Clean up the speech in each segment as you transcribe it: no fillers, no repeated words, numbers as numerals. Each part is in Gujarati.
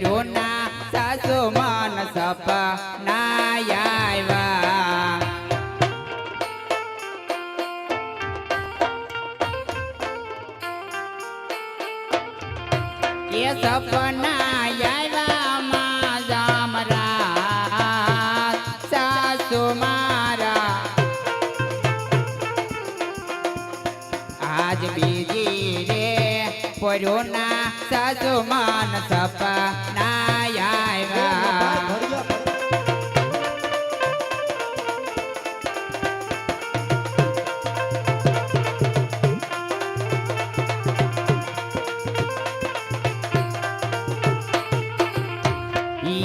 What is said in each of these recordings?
પડ્યું ના સાસુ મન સપના આવ્યા એ સપના આવ્યા માં જામરા સાસુ મારા આજ બીજી રે પડ્યું ના સાસુ મન સપના આવ્યા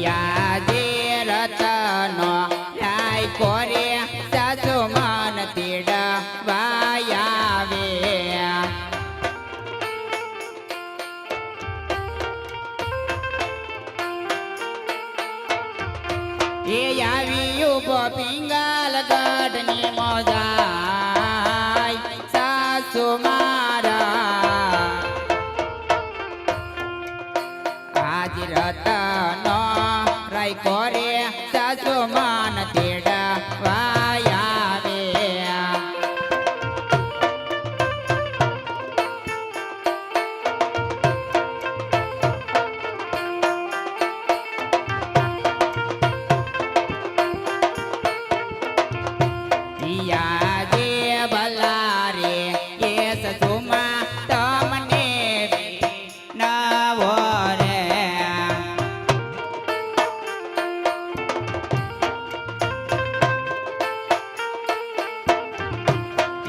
યાદે રતનો લાય કોરે સાસુ મન તેડવા આવે એ આવી ઉભો પિંગલ ગઢની મોજાય સાસુ મારા આજ રતનો રાય કોરે સાસુ મન તેડવા આવે યાદે ભલા રે એ સસુમાં તમને નવો રે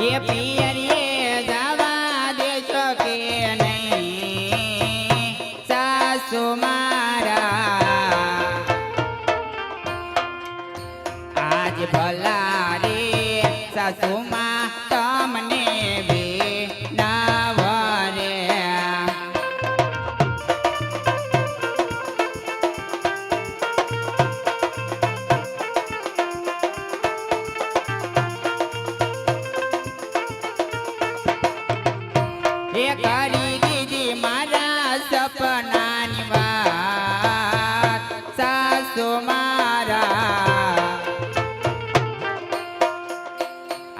એ પિયરીએ જવા દેશો કે નહીં સાસુ મારા આજ ભલા રે સાસુમાં તમને બે નવરે એ કરી દીધી મારા સપનાની વાત સાસુ મારા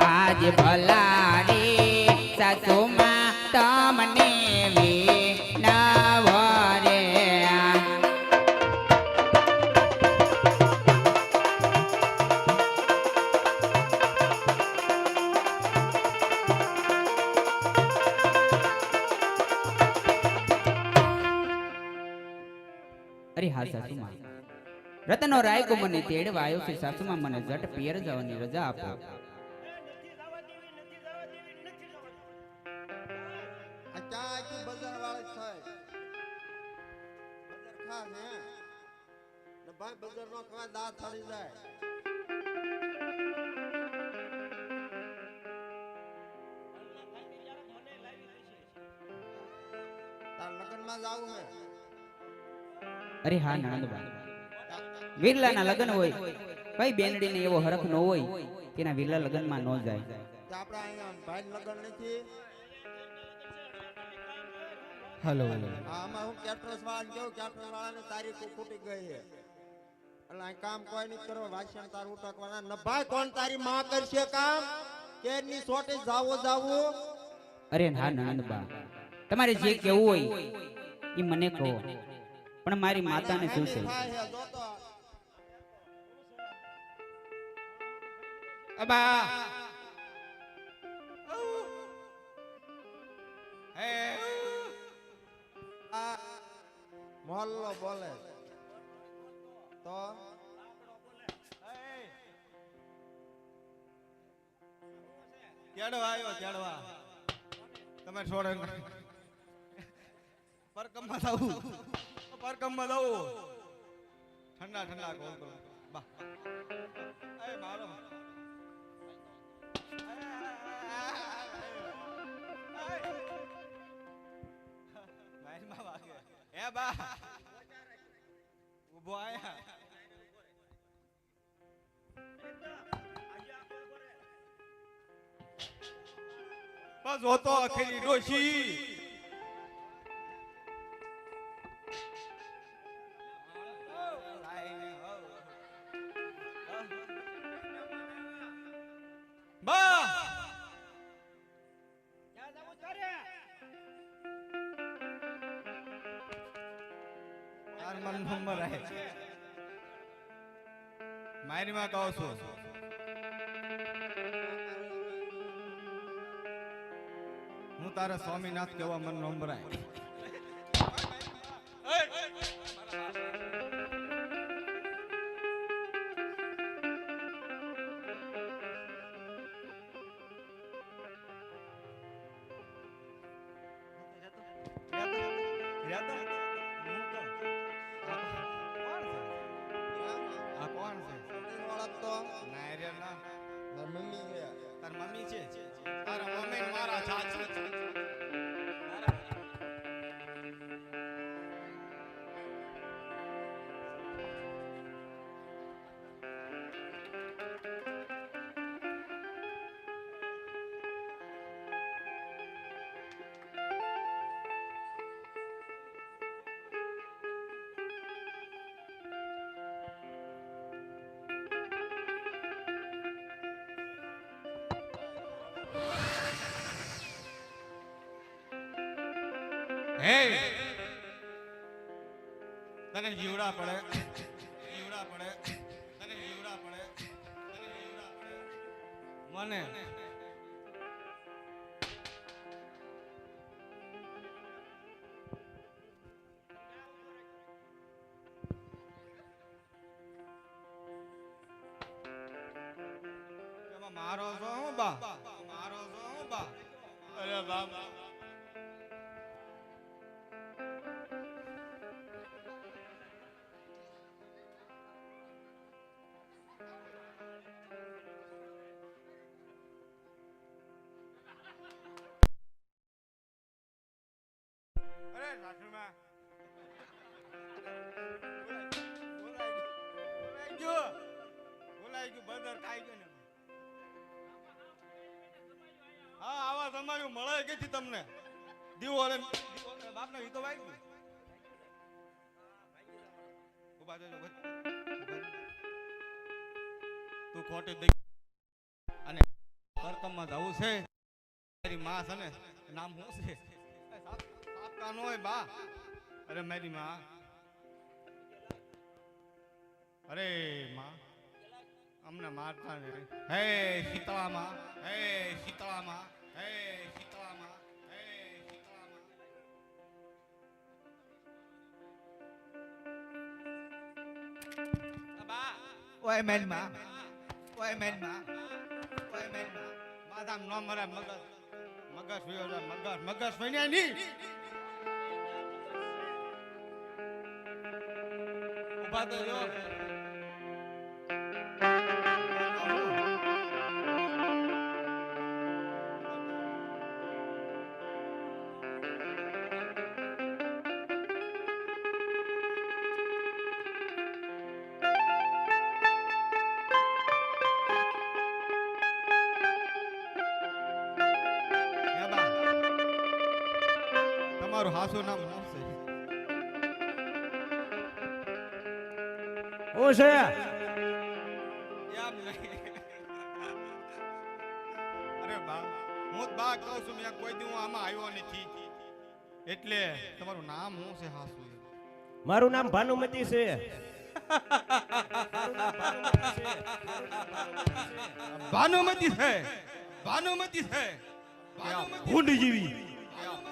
આજ ભલા રે સાસુમાં તમને વિનવો રે અરે હા સાસુમાં રતનો રાય કો મને તેડવા આવ્યો છે સાસુમાં મને જટ પિયર જવાની રજા આપો ભાઈ બજાર નો કવા દાંત થડી જાય તાર લગન માં જાવું હે અરે હા નણંદભાઈ વિરલાના લગન હોય કઈ બેનડીને એવો હરખ ન હોય તેના વિરલા લગનમાં ન જાય આપડા અહીંયા ભાઈ લગન નથી હેલો આમાં હું કેટરસ વાળા કેવું કેટરસ વાળાની તારીખ ખૂટી ગઈ છે એટલે આ કામ કોઈ નહીં કરો વાસણ તાર ઉટકવાના ન ભાઈ કોણ તારી માં કરશે કામ કેરની સોટે જાવો અરે હા નણંદબા તમારે જે કેવું હોય એ મને કહો પણ મારી માતાને શું છે અબા હે આ મોહલ્લો બોલે તો કેડવા આવ્યો કેડવા તમે છોડે પરકમમાં જાવું પરકમમાં જાવું ઠંડા ઠંડા કોલ કરો બા એ મારો મારી વાગે એ બા ઉભો આયા બસ હોતો અખેલી ડોશી તાર મન નંબર આવે મારી માં કહું છું હું તારે સ્વામીનાથ કેવા મન નંબર આવે આ કોણ છે નથી ઓળખતો. ના રે ના મારી મમ્મી છે. તાર મમ્મી છે તારા મમ્મી ને મારા ચાચી છે હે તને જીવડા પડે જીવડા પડે તને જીવડા પડે તને જીવડા પડે મને એમાં મારો છો હું બા મારો છો હું બા અરે બાબા અરે સાસુમા બોલાઈ ગયો બંદર ખાઈ ગયો ને હા આવા તમારું મળે કે તમને દીવો રે બાપને ઈ તો વાઈ ગયું ઉભા થજો તું ખોટી દઈ અને કરતમમાં જવું છે મારી માં છે ને નામ શું છે આપકા નો હોય બા અરે મારી માં અરે માં અમને મારતા ને હે શીતળા માં હે શીતળા માં હે શીતળા માં હે શીતળા માં બા ઓય મેલ માં ઓય મેલ માં ઓય મેલ માં માધામ નો મરે મગજ મગજ વિયો જાય મગજ વણ્યા ની ઉભા તો જો તમારું હાસુ નામ શું છે ઓ છે એમ નહીં અરે બા હું બા કહું છું મેં કોઈ દી હું આમાં આવ્યો નથી એટલે તમારું નામ શું છે હાસુ મારું નામ ભાનુમતી છે ભાનુમતી છે ભાનુમતી છે ભૂંડ જેવી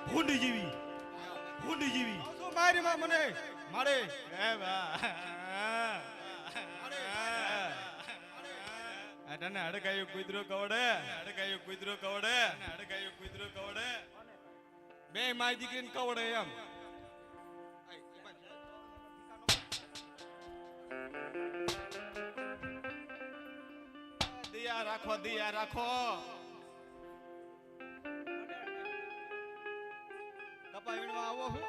ભૂંડ જેવી ભૂંડ જેવી શું મારી માં મને મારે હે બા તને અડકાયું કુતરો કવડે અડકાયું કુતરો કવડે અડકાયું કુતરો કવડે બે માય દીકરીને કવડે એમ દિયા રાખો દિયા રાખો કપા વીણવા આવો હું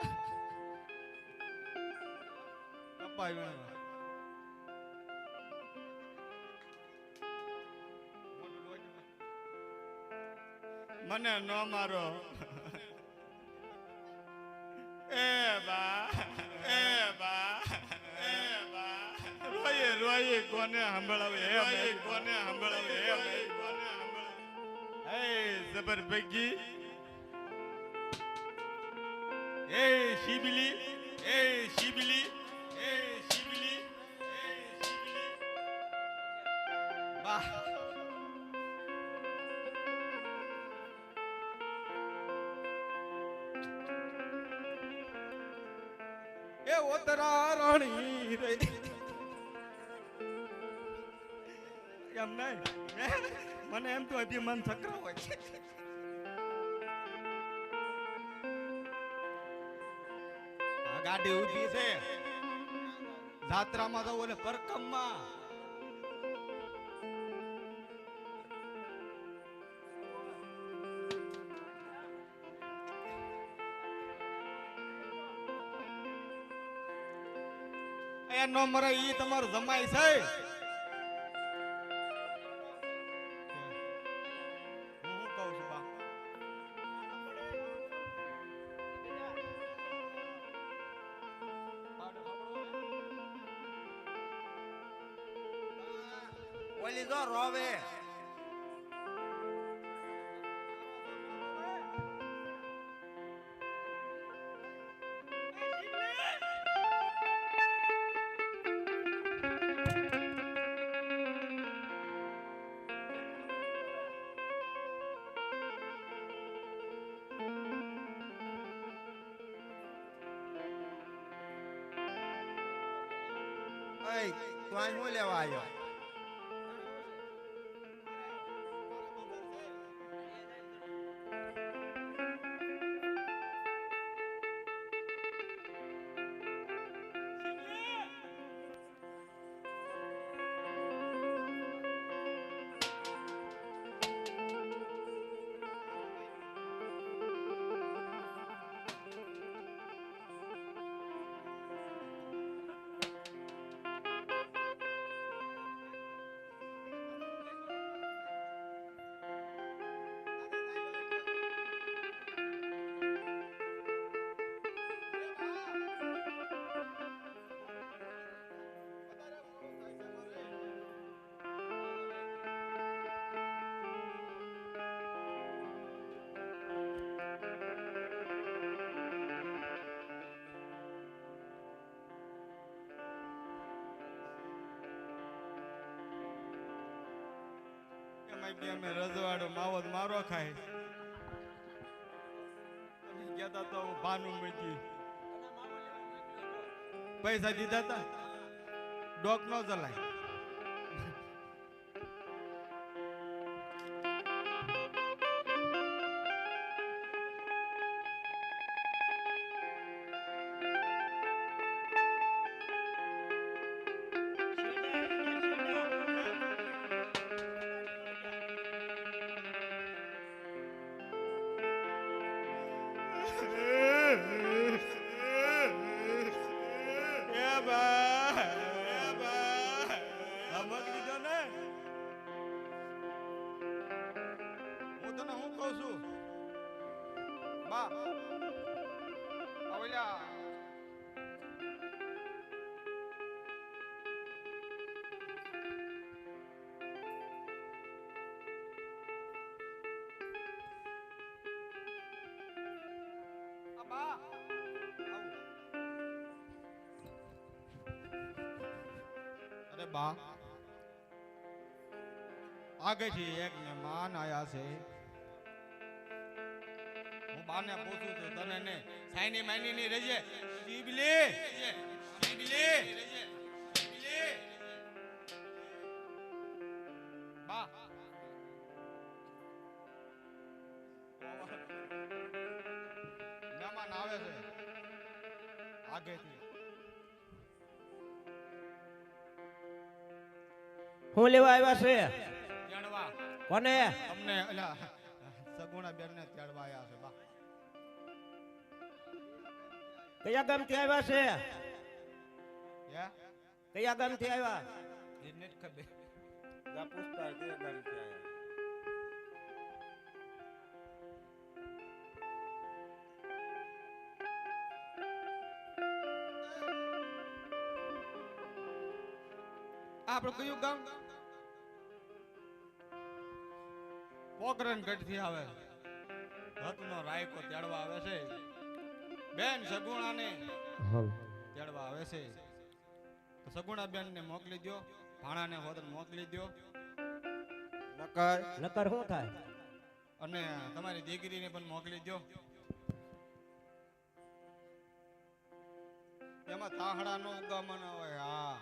કપા વીણવા મને ન મારો એ બા એ બા એ બા રોયે રોયે કોને સંભળાવે હે કોને સંભળાવે હે કોને સંભળાવે હે જબર ભગી એ શિબલી એ શિવલી વાહ એ ઓતરા રાણી રે એમ નહીં મને એમ તો અભિમાન ચક્ર હોય છે આ ગાડી ઊભી છે જાત્રામાં તો ઓલે પરકમમાં એ નો મરે ઈ તમારો જમાઈ છે હું કહું છું બા ઓલી જો રોવે તું અહીં શું લેવા આવ્યો અમે રજવાડો માવો મારો ખાય ગયા તો ભાનું મળી પૈસા દીધા તા ડોક નો ચલાય અરે બા આગળથી એક મહેમાન આયા છે હું બાને પૂછું છું તને ને સાઈની માઈની ની રજે શિબલી બા મહેમાન આવે છે આગળથી હું લેવા આવ્યા છે જાણવા કોને અમને અલા સગુણા બેન ને તેડવા આવ્યા છે બા કયા ગામથી આવ્યા છે હે કયા ગામથી આવ્યા એ નેટ ખબર જા પૂછતા કે ગાડી આયા આપણું કયું ગામ પોકરણગઢ થી આવે રત્નો રાયકો તેડવા આવે છે બેન સગુણાને તેડવા આવે છે સગુણાબેન ને મોકલી દો, ભાણાને હોદન મોકલી દો, નકર નકર શું થાય? અને તમારી દીકરીને પણ મોકલી દો. એમાં તાહડા નો ઉગામણ હોય. હા,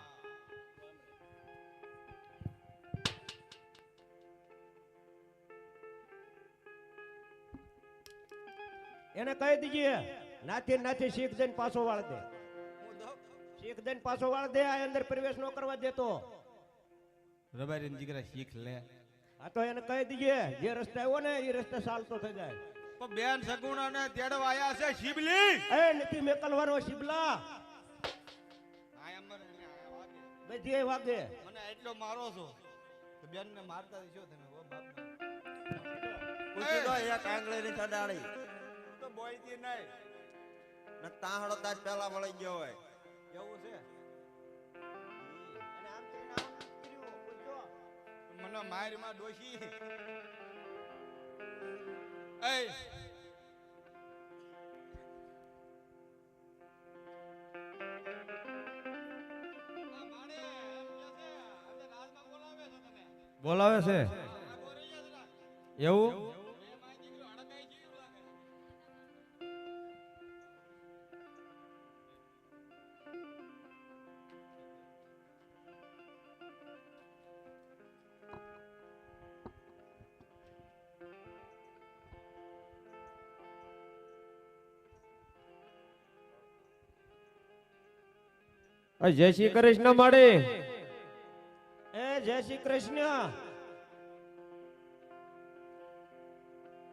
એને કહી દીજીએ નાથી નાથી શીખ જઈને પાછો વાળ દે. શીખ જઈને પાછો વાળ દે. આ અંદર પ્રવેશ ન કરવા દેતો. રબારી દીકરા શીખ લે. આ તો એને કહી દીજીએ જે રસ્તે આવ્યો ને એ રસ્તે ચાલતો થઈ જાય. પણ બેન સગુણા ને તેડવા આયા છે શિબલી. એ નથી મેકલવાનો શિબલા. બધી વાગે મને એટલો મારો છો તો બેન ને મારતા છો તમે. ઓ બાપ પૂછી દો એક આંગળી ની ચડાડી તો બોલતી નહીં. ને તાહડો તાજ પેલા વળી ગયો હોય. એવું છે. મને માર માં ડોશી. એ બોલાવે છે એવું. જય શ્રી કૃષ્ણ માડી. એ જય શ્રી કૃષ્ણ.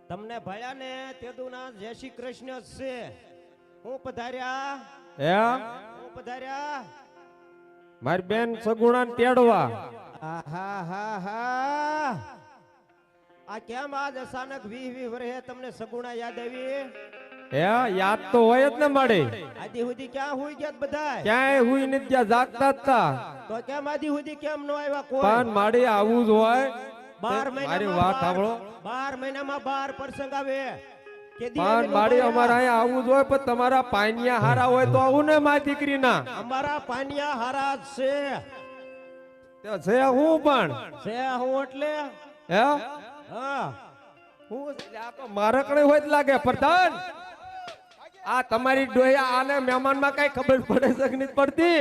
તમને ભયા ને તેદુના જય શ્રી કૃષ્ણ જ છે. હું પધાર્યા. હે હું પધાર્યા. મારી બેન સગુણા ને તેડવા. આહા હા હા. આ કેમ આજ અચાનક 20 વર્ષે તમને સગુણા યાદ આવી? હે યાદ તો હોય જ ને માડી. આદિ સુધી ક્યાં હુઈ ગયા બધા? ક્યાંય હુઈ નથી ગયા, જાગતા જ તા. તો કેમ આદિ સુધી કેમ નો આવ્યા કોઈ? પણ માડી આવું જ હોય. 12 મારી વાત સાંભળો. 12 મહિનામાં 12 પ્રસંગ આવે. પણ માડી અમારે અહીંયા આવું જ હોય. પણ તમારા પાનિયા હારા હોય તો આવું ને મારી દીકરીના. અમારા પાનિયા હારા જ છે. તે છે હું પણ છે હું એટલે હે હા હું આ તો મારા કણે હોય જ લાગે. પ્રધાન આ તમારી ડોયા આને મહેમાનમાં કઈ ખબર પડે છે કે નથી પડતી?